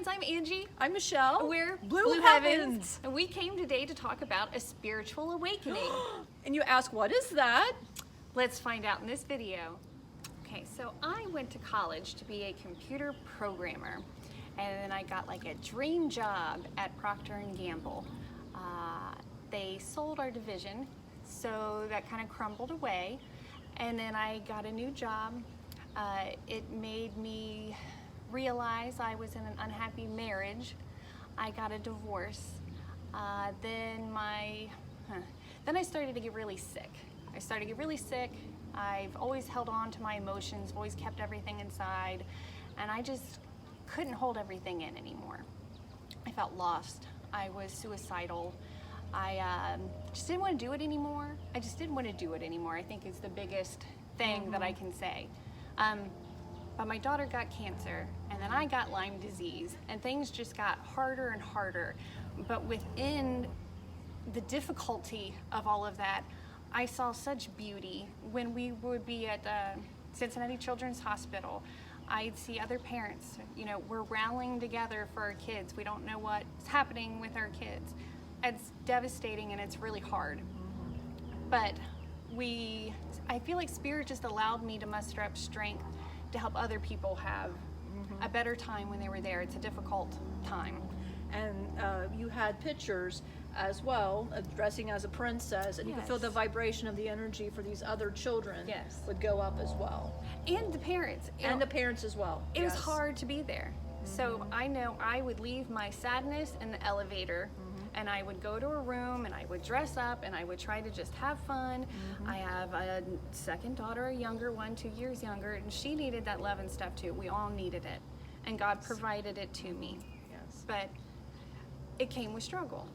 I'm Angie. I'm Michelle. We're Blue Heavens. And we came today to talk about a spiritual awakening. And you ask, what is that? Let's find out in this video. Okay, so I went to college to be a computer programmer. And then I got like a dream job at Procter & Gamble. They sold our division, so that kind of crumbled away. And then I got a new job. It made me realize I was in an unhappy marriage. I got a divorce. Then I started to get really sick. I've always held on to my emotions, always kept everything inside, and I just couldn't hold everything in anymore. I felt lost. I was suicidal. I just didn't want to do it anymore. I think is the biggest thing that I can say. But my daughter got cancer, and then I got Lyme disease, and things just got harder and harder. But within the difficulty of all of that, I saw such beauty. When we would be at Cincinnati Children's Hospital, I'd see other parents, we're rallying together for our kids. We don't know what's happening with our kids. It's devastating and it's really hard. But I feel like Spirit just allowed me to muster up strength to help other people have a better time when they were there. It's a difficult time. And you had pictures as well, dressing as a princess, and you could feel the vibration of the energy for these other children would go up as well. And the parents. And the parents as well. It was hard to be there. So I know I would leave my sadness in the elevator, and I would go to a room and I would dress up and I would try to just have fun. I have a second daughter, a younger one, 2 years younger, and she needed that love and stuff too. We all needed it, and God provided it to me. But it came with struggle.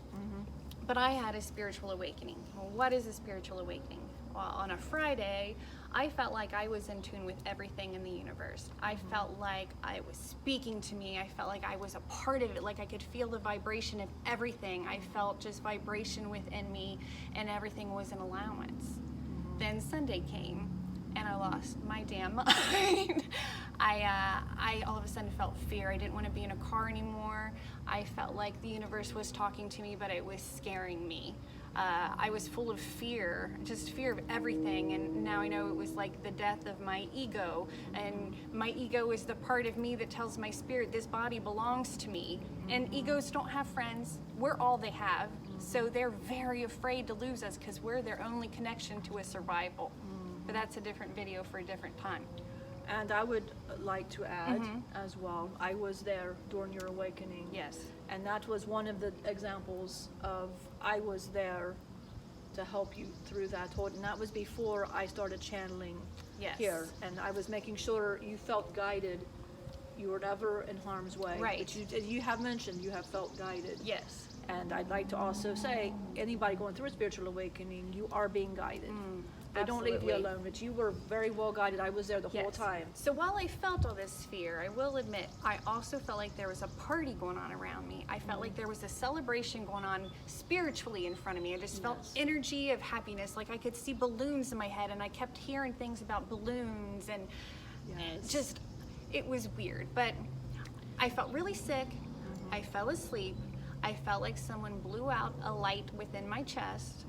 But I had a spiritual awakening. Well, what is a spiritual awakening? Well, on a Friday, I felt like I was in tune with everything in the universe. I felt like I was speaking to me. I felt like I was a part of it, like I could feel the vibration of everything. I felt just vibration within me, and everything was an allowance. Then Sunday came, and I lost my damn mind. I all of a sudden felt fear. I didn't want to be in a car anymore. I felt like the universe was talking to me, but it was scaring me. I was full of fear, just fear of everything, and now I know it was like the death of my ego, and my ego is the part of me that tells my spirit this body belongs to me, and egos don't have friends. We're all they have, so they're very afraid to lose us because we're their only connection to a survival. But that's a different video for a different time. And I would like to add as well, I was there during your awakening. Yes. And that was one of the examples of I was there to help you through that whole, and that was before I started channeling here. And I was making sure you felt guided. You were never in harm's way. Right. But you have mentioned you have felt guided. Yes. And I'd like to also say, anybody going through a spiritual awakening, you are being guided. They don't leave you alone, but you were very well guided. I was there the whole time. So while I felt all this fear, I will admit, I also felt like there was a party going on around me. I felt like there was a celebration going on spiritually in front of me. I just felt energy of happiness, like I could see balloons in my head, and I kept hearing things about balloons, and just, it was weird. But I felt really sick. I fell asleep. I felt like someone blew out a light within my chest.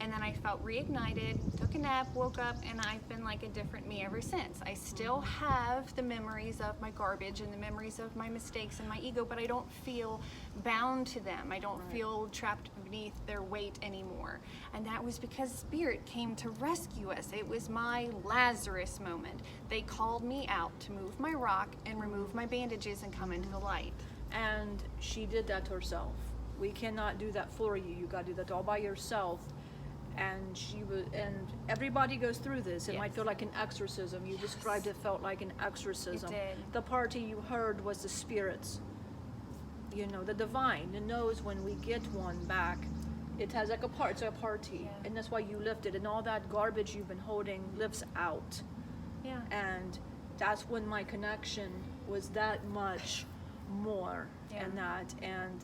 And then I felt reignited, took a nap, woke up, and I've been like a different me ever since. I still have the memories of my garbage and the memories of my mistakes and my ego, but I don't feel bound to them. I don't feel trapped beneath their weight anymore. And that was because Spirit came to rescue us. It was my Lazarus moment. They called me out to move my rock and remove my bandages and come into the light. And she did that herself. We cannot do that for you. You got to do that all by yourself. And and everybody goes through this. It might feel like an exorcism. You described it felt like an exorcism. It did. The party you heard was the spirits. The divine. It knows when we get one back, it has like it's a party. And that's why you lift it, and all that garbage you've been holding lifts out. And that's when my connection was that much more. And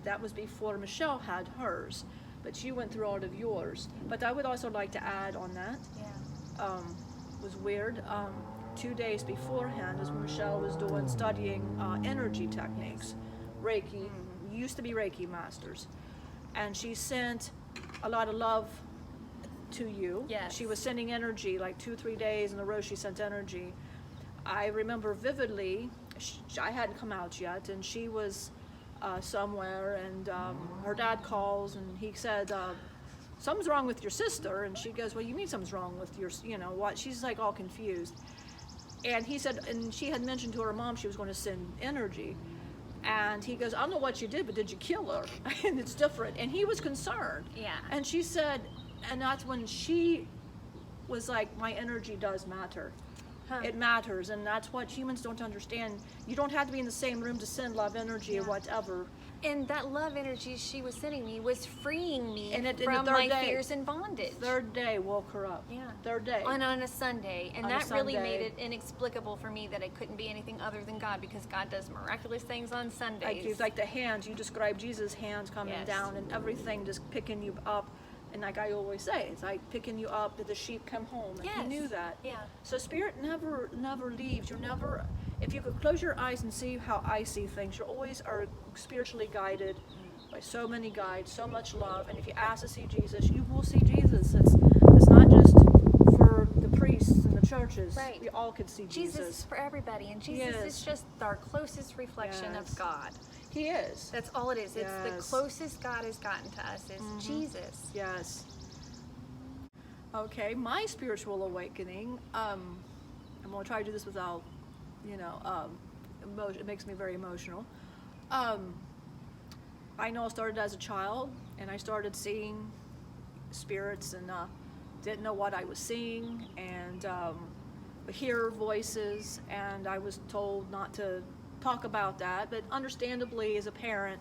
that was before Michelle had hers. But you went through all of yours. But I would also like to add on that. Was weird. 2 days beforehand is when Michelle was studying energy techniques. Reiki, used to be Reiki masters. And she sent a lot of love to you. Yes. She was sending energy, like 2-3 days in a row she sent energy. I remember vividly, I hadn't come out yet, and she was somewhere, and her dad calls, and he said, something's wrong with your sister. And she goes, well, you mean something's wrong with your, what? She's like all confused. And he said, and she had mentioned to her mom she was going to send energy. And he goes, I don't know what you did, but did you kill her? And it's different. And he was concerned. Yeah. And she said, and that's when she was like, my energy does matter. Huh. It matters, and that's what humans don't understand. You don't have to be in the same room to send love energy or whatever. And that love energy she was sending me was freeing me And from the my third day- fears and bondage. Third day woke her up. Yeah. Third day. On a Sunday. And On a that really Sunday. made it inexplicable for me that it couldn't be anything other than God, because God does miraculous things on Sundays. Like the hands, you described Jesus' hands coming Yes. down and everything just picking you up. And like I always say, it's like picking you up, that the sheep come home. And Yes. he knew that. Yeah. So spirit never leaves. You're never, if you could close your eyes and see how I see things, you always are spiritually guided by so many guides, so much love. And if you ask to see Jesus, you will see Jesus. It's not just for the priests and the churches. Right. We all could see Jesus is Jesus. for everybody, and Jesus Yes. is just our closest reflection Yes. of God. He is. That's all it is. It's the Yes. closest God has gotten to us is Jesus. Yes. Okay, my spiritual awakening, I'm going to try to do this without, emotion. It makes me very emotional. I know I started as a child, and I started seeing spirits, and didn't know what I was seeing, and hear voices, and I was told not to talk about that. But understandably, as a parent,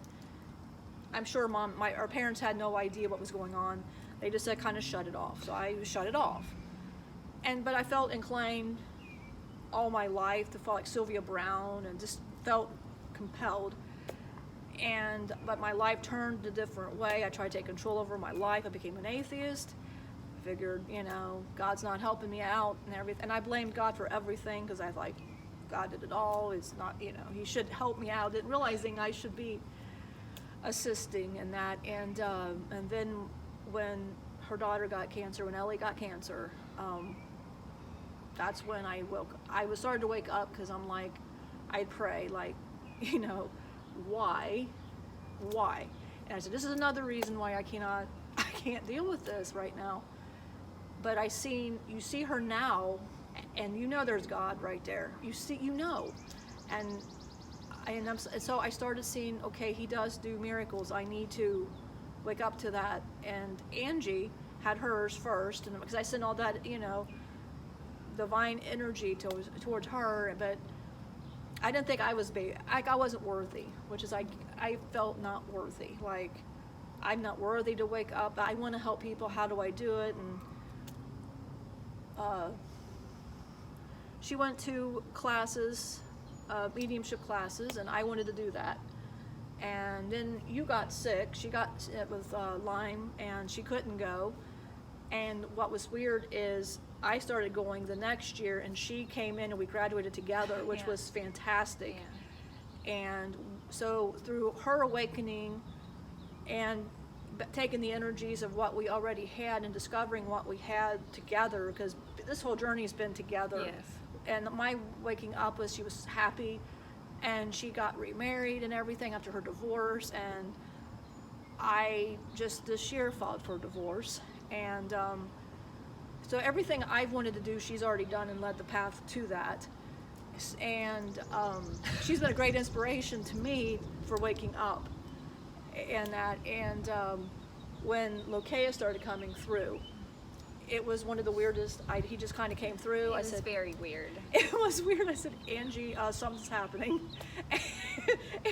I'm sure our parents had no idea what was going on. They just said kind of shut it off. So I shut it off. But I felt inclined all my life to feel like Sylvia Brown, and just felt compelled. But my life turned a different way. I tried to take control over my life. I became an atheist. I figured, God's not helping me out and everything. And I blamed God for everything, because I was like, God did it all. It's not, he should help me out. And realizing I should be assisting in that. And then when her daughter got cancer, when Ellie got cancer, that's when I was starting to wake up, because I'm like, I'd pray, like, why? And I said, this is another reason why I can't deal with this right now. But you see her now, and there's God right there. And so I started seeing, okay, he does do miracles. I need to wake up to that. And Angie had hers first, and because I sent all that, divine energy towards her, but I didn't think I wasn't worthy, which is I felt not worthy. Like, I'm not worthy to wake up. I want to help people. How do I do it? And she went to classes, mediumship classes, and I wanted to do that. And then you got sick. She got it with Lyme, and she couldn't go. And what was weird is I started going the next year, and she came in, and we graduated together, which was fantastic. Yeah. And so through her awakening and taking the energies of what we already had and discovering what we had together, because this whole journey has been together. Yes. And my waking up was, she was happy, and she got remarried and everything after her divorce, and I just this year filed for divorce. And so everything I've wanted to do, she's already done and led the path to that. And she's been a great inspiration to me for waking up. And when Lokea started coming through, it was one of the weirdest. He just kind of came through. It was very weird. It was weird. I said, Angie, something's happening.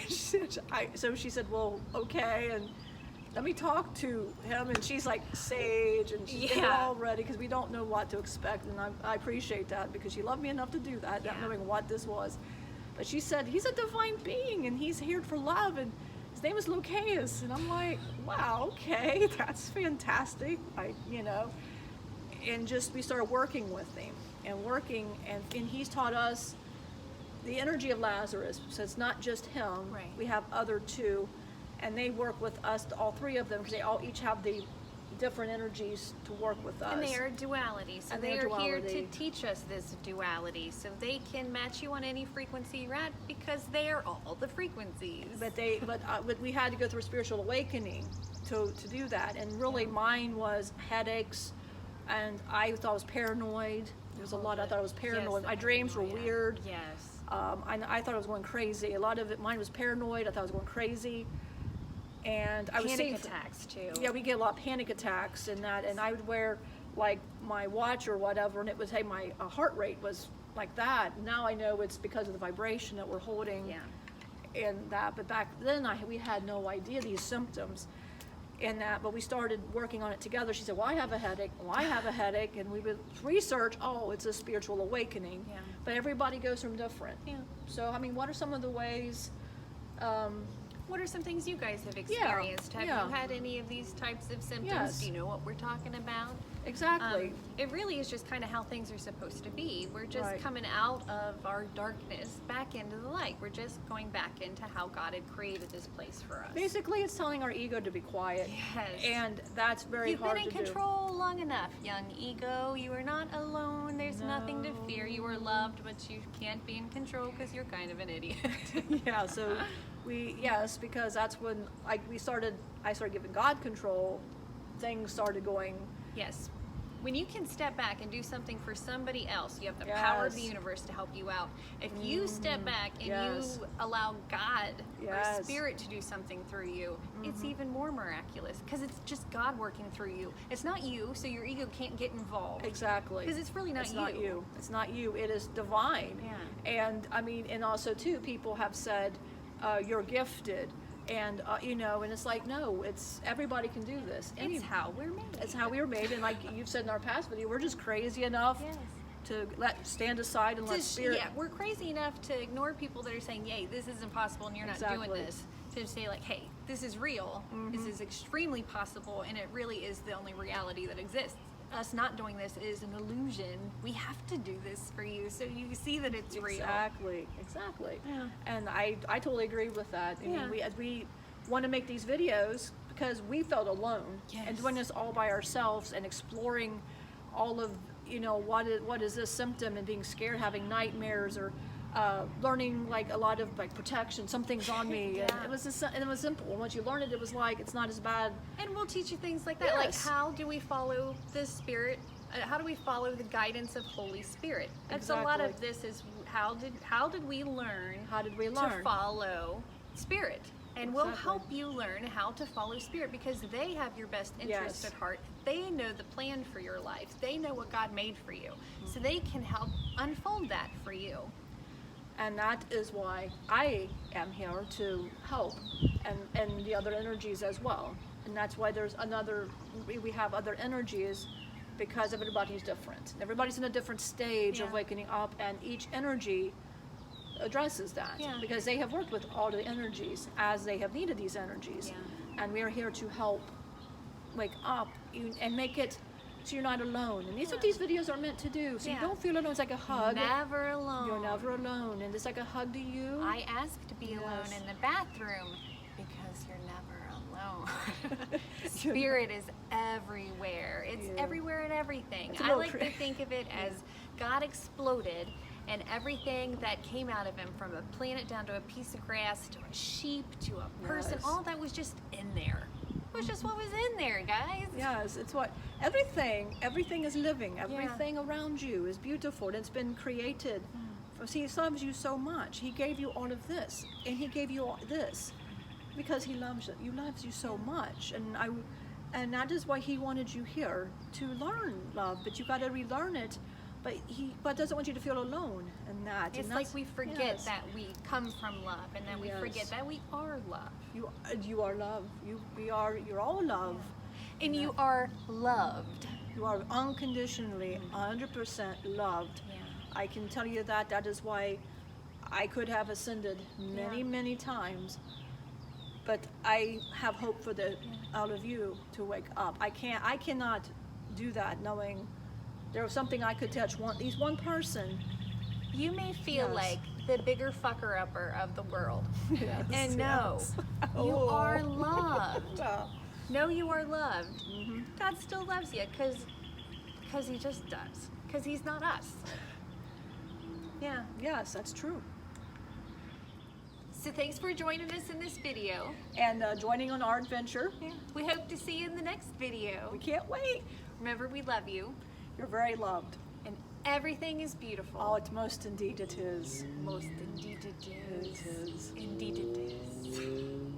So she said, well, okay, and let me talk to him. And she's like sage, and she's getting all ready, because we don't know what to expect. And I appreciate that, because she loved me enough to do that, not knowing what this was. But she said, he's a divine being, and he's here for love, and his name is Locaeus. And I'm like, wow, okay, that's fantastic. And just we started working with him, and he's taught us the energy of Lazarus, so it's not just him. Right. We have other two, and they work with us, all three of them, because they all each have the different energies to work with us. And they are duality, so And they they are are here to duality. teach us this duality, so they can match you on any frequency you're at because they are all the frequencies. But we had to go through a spiritual awakening to do that, and really mine was headaches, and I thought I was paranoid. There was a lot. I thought I was paranoid. Yes, My dreams were paranoia. weird. Yes. I thought I was going crazy. A lot of it, mine was paranoid. I thought I was going crazy, and I was Panic seeing attacks too. Yeah, we get a lot of panic attacks and that, and I would wear like my watch or whatever, and it would say my heart rate was like that. Now I know it's because of the vibration that we're holding. Yeah. And that, but back then we had no idea these symptoms and that, but we started working on it together. She said, well, I have a headache, well, I have a headache, and we would research, oh, it's a spiritual awakening. Yeah. But everybody goes from different. Yeah. So, I mean, what are some of the ways, What are some things you guys have experienced? Have yeah. you had any of these types of symptoms? Yes. Do you know what we're talking about? exactly. It really is just kind of how things are supposed to be. We're just Right. coming out of our darkness back into the light. We're just going back into how God had created this place for us. Basically, it's telling our ego to be quiet. Yes. And that's very You've hard been in to do. control long enough, young ego. You are not alone. There's nothing to fear. You are loved, but you can't be in control because you're kind of an idiot. Yeah, so because that's when I started giving God control, things started going. Yes. When you can step back and do something for somebody else, you have the power of the Yes. universe to help you out. If you step back and Yes. you allow God or Yes. Spirit to do something through you, it's even more miraculous because it's just God working through you. It's not you, so your ego can't get involved. Exactly. Because it's really not It's you. not you. It's not you. It is divine. Yeah. And I mean, and also too, people have said, you're gifted, and and it's like, no, it's everybody can do this. It's how we're made. It's how we were made, and like you've said in our past video, we're just crazy enough Yes. to stand aside and let spirit. Yeah, we're crazy enough to ignore people that are saying, "Yay, this is impossible, and you're not doing Exactly. this." To say like, "Hey, this is real. This is extremely possible, and it really is the only reality that exists. Us not doing this is an illusion. We have to do this for you, so you see that it's real." Exactly. Yeah. And I totally agree with that. I Yeah. mean, we want to make these videos because we felt alone, and Yes. doing this all by ourselves and exploring all of what is this symptom, and being scared, having nightmares, or learning like a lot of like protection. Something's on me, Yeah. and it was simple. And once you learn it, it was like it's not as bad. And we'll teach you things like that, like Yes. how do we follow the Spirit? How do we follow the guidance of Holy Spirit? That's a lot of Exactly. this is how did we learn? How did we to learn? follow Spirit? And we'll Exactly. help you learn how to follow Spirit because they have your best interest Yes. at heart. They know the plan for your life. They know what God made for you. So they can help unfold that for you. And that is why I am here to help, and the other energies as well. And that's why we have other energies, because everybody's different. Everybody's in a different stage of Yeah. waking up, and each energy addresses that, Yeah. because they have worked with all the energies as they have needed these energies. Yeah. And we are here to help wake up and make it so you're not alone. And these are what these videos are meant to do. So Yeah. you don't feel alone. It's like a hug. Never alone. You're never alone, and it's like a hug to you. I ask to be alone Yes. in the bathroom because you're never alone. Spirit is everywhere. It's Yeah. everywhere and everything. It's a I little like to cra- think of it as God exploded and everything that came out of him, from a planet down to a piece of grass to a sheep to a person, Yes. all that was just in there. It was just what was in there, guys. Yes, it's what everything is living. Everything around you is beautiful, and it's been created. See, he loves you so much. He gave you all of this, and he gave you all this because he loves you. He loves you so much, and that is why he wanted you here to learn love. But you got to relearn it. But he doesn't want you to feel alone in that. It's and like that's- we forget yes. that we come from love, and then we Yes. forget that we are love. You are love. You're all love. And you are loved. You are unconditionally 100% loved. Yeah. I can tell you that. That is why I could have ascended many, Yeah. many times. But I have hope for all of you to wake up. I cannot do that knowing there was something I could touch. At least one person. You may feel Yes. like the bigger fucker upper of the world. Yes, And know yes. you Oh. are loved. Yeah. Know you are loved. God still loves you because he just does. Because he's not us. Yeah. Yes, that's true. So thanks for joining us in this video. And joining on our adventure. Yeah. We hope to see you in the next video. We can't wait. Remember, we love you. You're very loved. And everything is beautiful. Oh, it's most indeed it is. Most indeed it is. It is. Indeed it is.